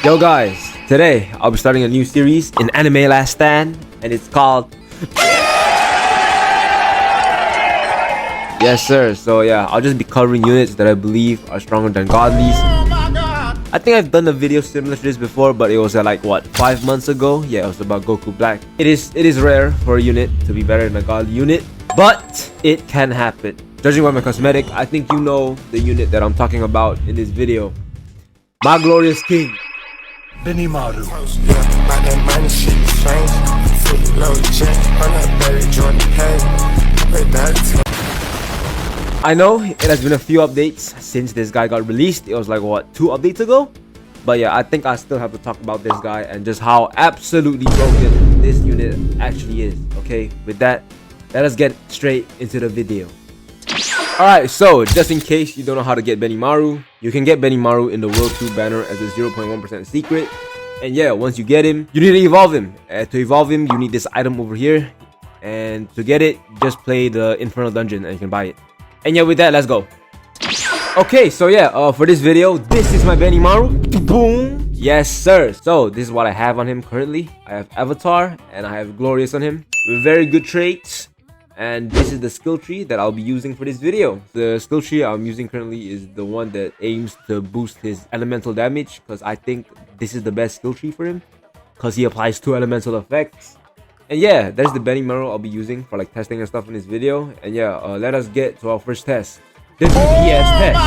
Yo guys, today I'll be starting a new series in Anime Last Stand, and it's called Yes sir. So yeah, I'll just be covering units that I believe are stronger than GODLYS. I think I've done a video similar to this before, but it was like what, 5 months ago. Yeah, it was about Goku Black. It is rare for a unit to be better than a GODLY unit, but it can happen. Judging by my cosmetic, I think you know the unit that I'm talking about in this video. My glorious king, BENIMARU. I know it has been a few updates since this guy got released. It was like what, 2 updates ago? But yeah, I think I still have to talk about this guy and just how absolutely broken this unit actually is. Okay, with that, let us get straight into the video. Alright, so just in case you don't know how to get BENIMARU, you can get BENIMARU in the World 2 banner as a 0.1% secret. And yeah, once you get him, you need to evolve him. To evolve him, you need this item over here. And to get it, just play the Infernal Dungeon and you can buy it. And yeah, with that, let's go. Okay, so yeah, for this video, this is my BENIMARU. Boom! Yes, sir. So this is what I have on him currently. I have Avatar and I have Glorious on him. With very good traits. And this is the skill tree that I'll be using for this video. The skill tree I'm using currently is the one that aims to boost his elemental damage, because I think this is the best skill tree for him, because he applies 2 elemental effects. And yeah, there's the BENIMARU I'll be using for like testing and stuff in this video. And yeah, let us get to our first test, the DPS test.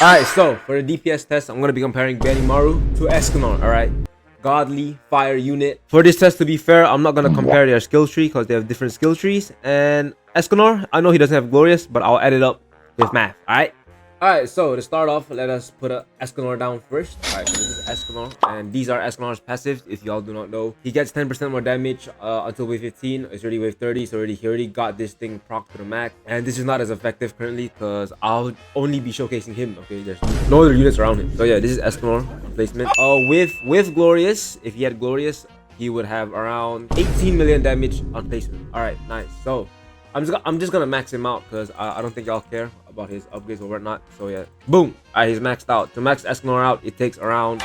Alright, so for the DPS test, I'm going to be comparing BENIMARU to Escanor, alright? GODLY fire unit. For this test, to be fair, I'm not going to compare their skill tree because they have different skill trees. And Escanor, I know he doesn't have Glorious, but I'll add it up with math, alright? Alright, so to start off, let us put Escanor down first. Alright, so this is Escanor, and these are Escanor's passives, if y'all do not know. He gets 10% more damage until wave 15. It's already wave 30, so he already got this thing proc to the max. And this is not as effective currently because I'll only be showcasing him, okay? There's no other units around him. So yeah, this is Escanor replacement. With Glorious, if he had Glorious, he would have around 18 million damage on placement. Alright, nice. So I'm just gonna max him out because I don't think y'all care about his upgrades or whatnot. So yeah, boom. Alright, he's maxed out. To max Escanor out, it takes around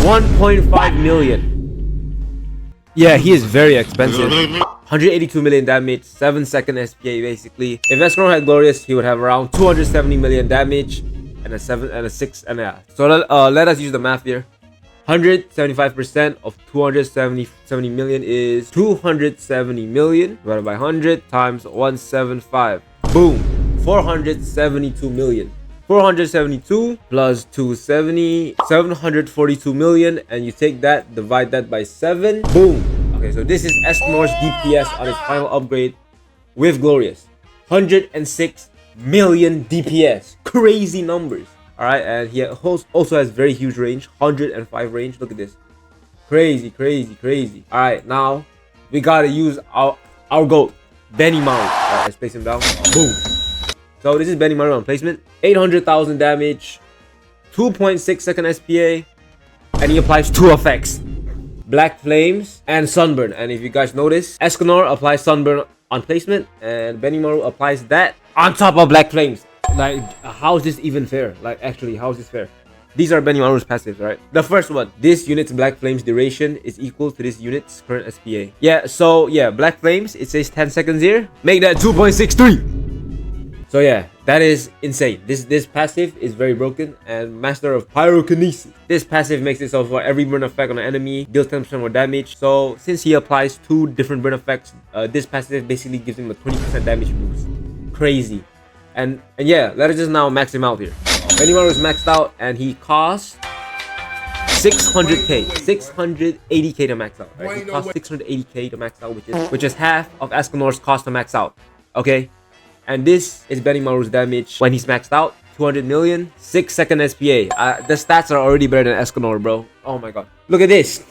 1.5 million. Yeah, he is very expensive. 182 million damage, 7-second SPA basically. If Escanor had Glorious, he would have around 270 million damage and a 7 and a 6 and yeah. So let us use the math here. 175% of 270 million is 270 million divided by 100 times 175. Boom, 472 million. 472 plus 270, 742 million, and you take that, divide that by 7. Boom. Okay, so this is Escanor's DPS on its final upgrade with Glorious. 106 million DPS. Crazy numbers. Alright, and he also has very huge range, 105 range. Look at this. Crazy, crazy, crazy. Alright, now we gotta use our GOAT, BENIMARU. Alright, let's place him down. Boom. So this is BENIMARU on placement. 800,000 damage, 2.6 second SPA, and he applies 2 effects. Black Flames and Sunburn. And if you guys notice, Escanor applies Sunburn on placement, and BENIMARU applies that on top of Black Flames. Like, how is this even fair? Like, actually, how is this fair? These are BENIMARU's passives, right? The first one, this unit's Black Flames duration is equal to this unit's current SPA. Yeah, so yeah, Black Flames, it says 10 seconds here. Make that 2.63. So yeah, that is insane. This passive is very broken. And Master of Pyrokinesis. This passive makes it so for every burn effect on an enemy, deals 10% more damage. So since he applies 2 different burn effects, this passive basically gives him a 20% damage boost. Crazy. And yeah, let us just now max him out here. BENIMARU is maxed out and he costs 600k, 680k to max out. Right? He costs 680k to max out, which is half of Escanor's cost to max out. Okay, and this is BENIMARU's damage when he's maxed out. 200 million, 6-second SPA. The stats are already better than Escanor, bro. Oh my god, look at this.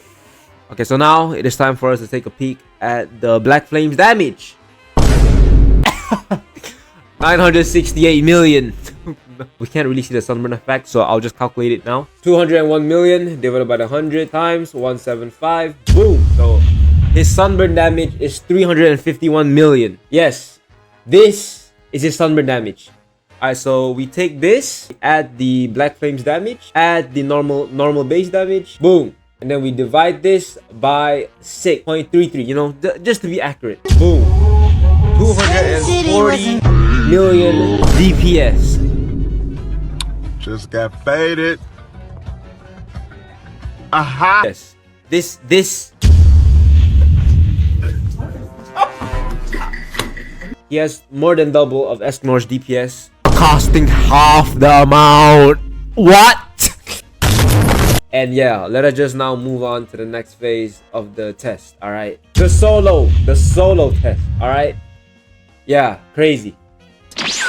Okay, so now it is time for us to take a peek at the Black Flames damage. 968 million. We can't really see the Sunburn effect, so I'll just calculate it now. 201 million divided by the 100 times 175. Boom. So his Sunburn damage is 351 million. Yes, this is his Sunburn damage. Alright, so we take this, add the Black Flames damage, add the normal base damage, boom. And then we divide this by 6.33, you know, just to be accurate. Boom. 240 million DPS. Just got faded. Aha. Yes. This. He has more than double of Escanor's DPS, costing half the amount. What? And yeah, let us just now move on to the next phase of the test. All right, the solo test. All right, yeah, crazy.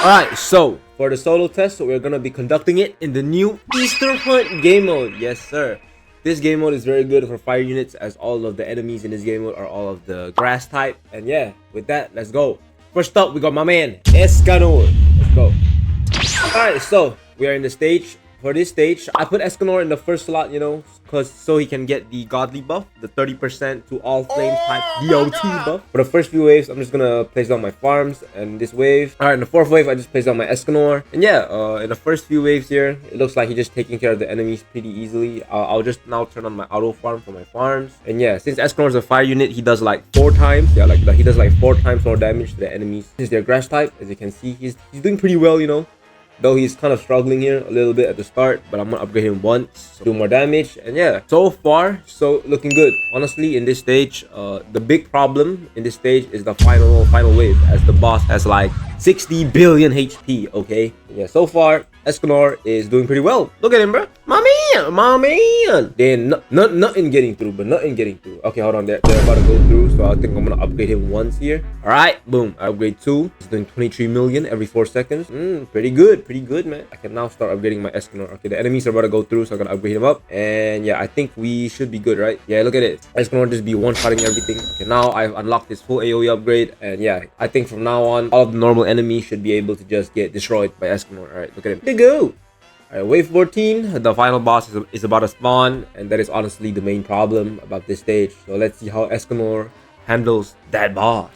All right, so for the solo test, we're gonna be conducting it in the new Easter Hunt game mode. Yes, sir. This game mode is very good for fire units, as all of the enemies in this game mode are all of the grass type. And yeah, with that, let's go. First up, we got my man Escanor. Let's go. All right, so we are in the stage. For this stage, I put Escanor in the first slot, you know, so he can get the godly buff, the 30% to all flames type DOT buff. For the first few waves, I'm just gonna place down my farms and this wave. All right, in the fourth wave, I just placed down my Escanor. And yeah, in the first few waves here, it looks like he's just taking care of the enemies pretty easily. I'll just now turn on my auto farm for my farms. And yeah, since Escanor is a fire unit, he does like 4 times. Yeah, like he does like 4 times more damage to the enemies. Since they're grass type, as you can see, he's doing pretty well, you know. Though he's kind of struggling here a little bit at the start, but I'm gonna upgrade him once, so do more damage. And yeah, so far, so looking good. Honestly, in this stage, the big problem in this stage is the final wave, as the boss has like 60 billion HP. Okay, yeah, so far Escanor is doing pretty well. Look at him, bro. My man. Then nothing getting through, but nothing getting through. Okay, hold on, they're about to go through, so I think I'm gonna upgrade him once here. All right, boom, I upgrade 2. He's doing 23 million every 4 seconds. Pretty good, man. I can now start upgrading my Escanor. Okay, the enemies are about to go through, so I'm gonna upgrade him up. And yeah, I think we should be good, right? Yeah, look at it. Escanor just be one-shotting everything. Okay, now I've unlocked this full AoE upgrade, and yeah, I think from now on, all of the normal enemies should be able to just get destroyed by Escanor. All right, look at him. There go. Alright, wave 14, the final boss is about to spawn, and that is honestly the main problem about this stage. So let's see how Escanor handles that boss.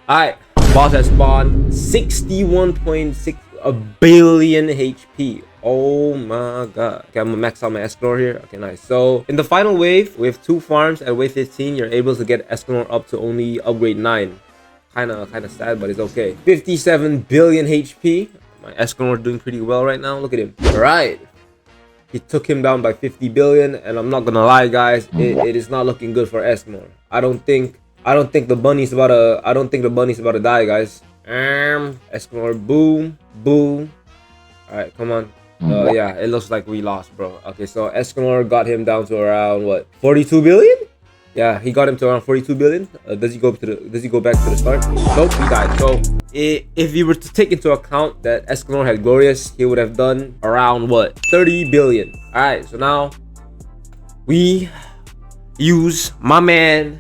Alright, boss has spawned, 61.6 billion HP. Oh my god. Okay, I'm gonna max out my Escanor here. Okay, nice. So in the final wave, with 2 farms at wave 15, you're able to get Escanor up to only upgrade 9. Kinda sad, but it's okay. 57 billion HP. My Escanor is doing pretty well right now. Look at him. All right, he took him down by 50 billion, and I'm not gonna lie, guys, it is not looking good for Escanor. I don't think the bunny's about to die, guys. Escanor, boom. All right, come on. Yeah, it looks like we lost, bro. Okay, so Escanor got him down to around what, 42 billion? Yeah, he got him to around 42 billion. Does he go back to the start? Nope, he died. So if you were to take into account that Escanor had Glorious, he would have done around what, 30 billion. All right, so now we use my man.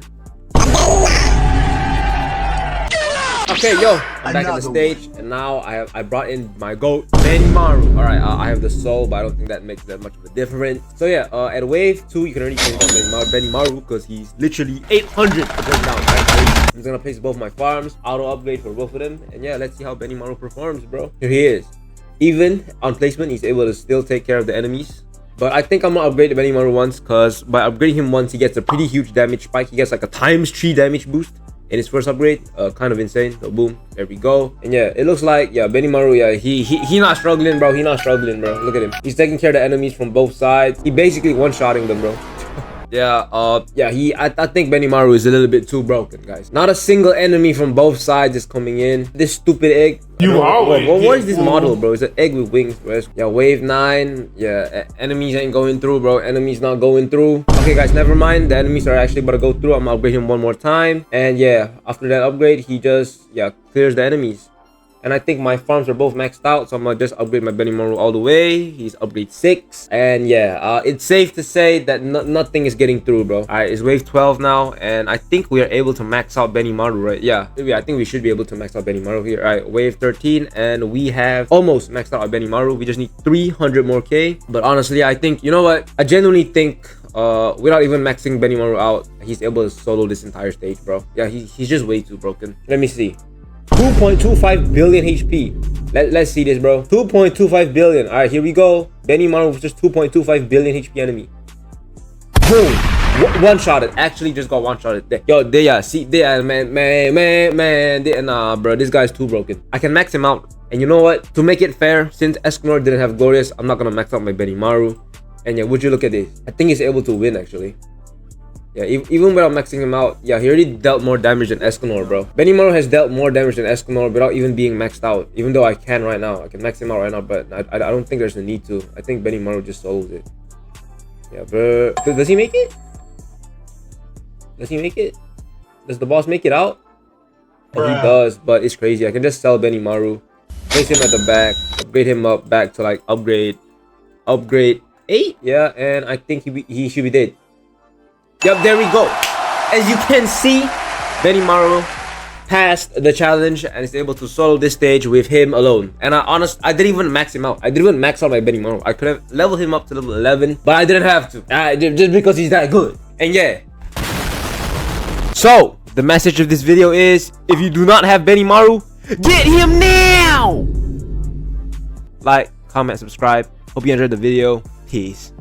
Okay, yo, I'm back on the stage, and now I brought in my GOAT, BENIMARU. All right, I have the soul, but I don't think that makes that much of a difference. So yeah, at wave 2, you can already place down BENIMARU because he's literally 800 to bring down. Right? I'm just gonna place both my farms, auto upgrade for both of them, and yeah, let's see how BENIMARU performs, bro. Here he is. Even on placement, he's able to still take care of the enemies. But I think I'm gonna upgrade the BENIMARU once, because by upgrading him once, he gets a pretty huge damage spike. He gets like a ×3 damage boost in his first upgrade. Kind of insane. So boom, there we go. And yeah, it looks like, yeah, BENIMARU, yeah, he not struggling, bro. He not struggling, bro. Look at him. He's taking care of the enemies from both sides. He basically one-shotting them, bro. Yeah, I think BENIMARU is a little bit too broken, guys. Not a single enemy from both sides is coming in. This stupid egg. What is this model, bro? It's an egg with wings, bro. Yeah, wave 9. Yeah, enemies ain't going through, bro. Enemies not going through. Okay, guys, never mind. The enemies are actually about to go through. I'm gonna upgrade him one more time. And yeah, after that upgrade, he just, yeah, clears the enemies. And I think my farms are both maxed out, so I'm gonna just upgrade my BENIMARU all the way. He's upgrade 6. And yeah, it's safe to say that nothing is getting through, bro. Alright, it's wave 12 now, and I think we are able to max out BENIMARU, right? Yeah, I think we should be able to max out BENIMARU here. Alright, wave 13, and we have almost maxed out our BENIMARU. We just need 300 more K. But honestly, I think, you know what? I genuinely think without even maxing BENIMARU out, he's able to solo this entire stage, bro. Yeah, he's just way too broken. Let me see. 2.25 billion HP. Let's see this, bro. 2.25 billion. All right, here we go. Benimaru versus 2.25 billion HP enemy. Boom. One shot it. Actually, just got one shot it. Yo, yeah. See, there, man. Nah, bro. This guy's too broken. I can max him out. And you know what? To make it fair, since Escanor didn't have GOATLYS, I'm not gonna max out my Benimaru. And yeah, would you look at this? I think he's able to win actually. Yeah, even without maxing him out, yeah, he already dealt more damage than Escanor, bro. Benimaru has dealt more damage than Escanor without even being maxed out. Even though I can right now, I can max him out right now, but I don't think there's a need to. I think Benimaru just solos it. Yeah, bro. Does he make it? Does he make it? Does the boss make it out? Oh, he does, but it's crazy. I can just sell Benimaru, place him at the back, upgrade him up back to like upgrade 8. Yeah, and I think he should be dead. Yep, there we go. As you can see, Benimaru passed the challenge and is able to solo this stage with him alone. And I didn't even max him out. I didn't even max out my Benimaru. I could have leveled him up to level 11, but I didn't have to. Just because he's that good. And yeah. So, the message of this video is, if you do not have Benimaru, get him now! Like, comment, subscribe. Hope you enjoyed the video. Peace.